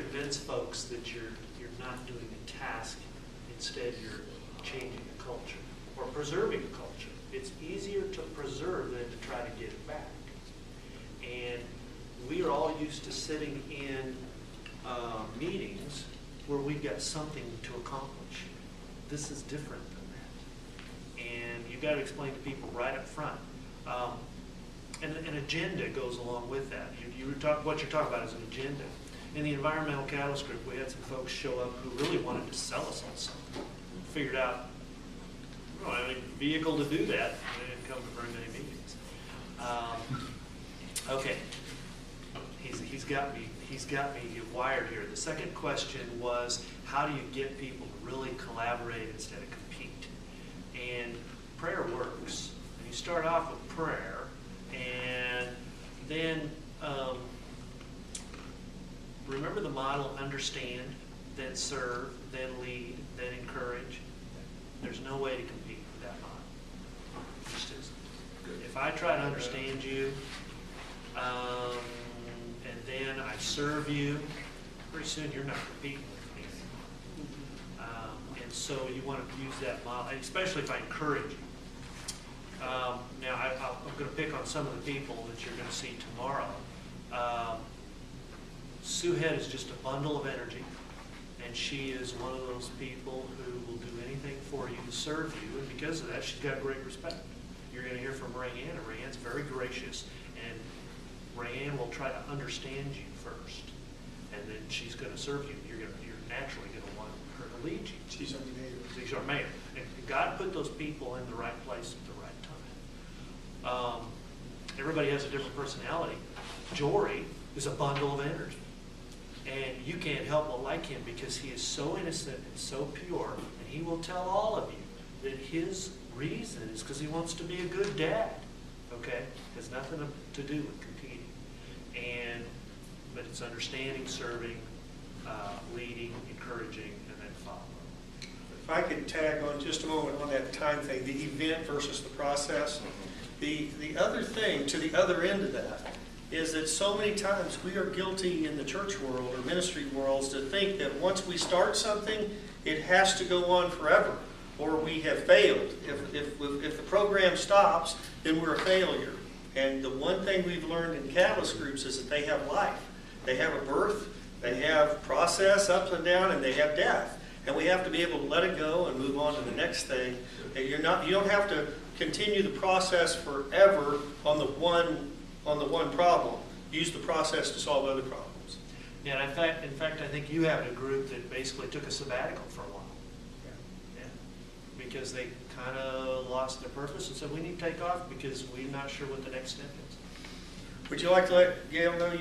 convince folks that you're not doing a task, instead you're changing a culture or preserving a culture. It's easier to preserve than to try to get it back. And we are all used to sitting in meetings where we've got something to accomplish. This is different than that. And you've got to explain to people right up front. And an agenda goes along with that. What you're talking about is an agenda. In the environmental catalyst group, we had some folks show up who really wanted to sell us on something. Figured out, we don't have any vehicle to do that. They didn't come to very many meetings. Okay, he's got me wired here. The second question was, how do you get people to really collaborate instead of compete? And prayer works. And you start off with prayer, and then remember the model: understand, then serve, then lead, then encourage. There's no way to compete with that model. It just isn't. If I try to understand you, and then I serve you, pretty soon you're not competing with me. And so you want to use that model, especially if I encourage you. Now, I'm going to pick on some of the people that you're going to see tomorrow. Sue Head is just a bundle of energy, and she is one of those people who will do anything for you to serve you, and because of that, she's got great respect. You're going to hear from Rayanne, and Rayanne's very gracious, and Rayanne will try to understand you first, and then she's going to serve you. You're naturally going to want her to lead you. She's our mayor. She's our mayor. And God put those people in the right place at the right time. Everybody has a different personality. Jory is a bundle of energy. And you can't help but like him because he is so innocent and so pure, and he will tell all of you that his reason is because he wants to be a good dad. Okay? Has nothing to do with competing. But it's understanding, serving, leading, encouraging, and then following. If I could tag on just a moment on that time thing, the event versus the process. The other thing, to the other end of that, is that so many times we are guilty in the church world or ministry worlds to think that once we start something, it has to go on forever, or we have failed. If the program stops, then we're a failure. And the one thing we've learned in catalyst groups is that they have life. They have a birth, they have process, ups and down, and they have death. And we have to be able to let it go and move on to the next thing. And you don't have to continue the process forever on the one problem. Use the process to solve other problems. Yeah, and in fact, I think you have a group that basically took a sabbatical for a while. Yeah. Because they kind of lost their purpose and said, we need to take off because we're not sure what the next step is. Would you like to let Gail know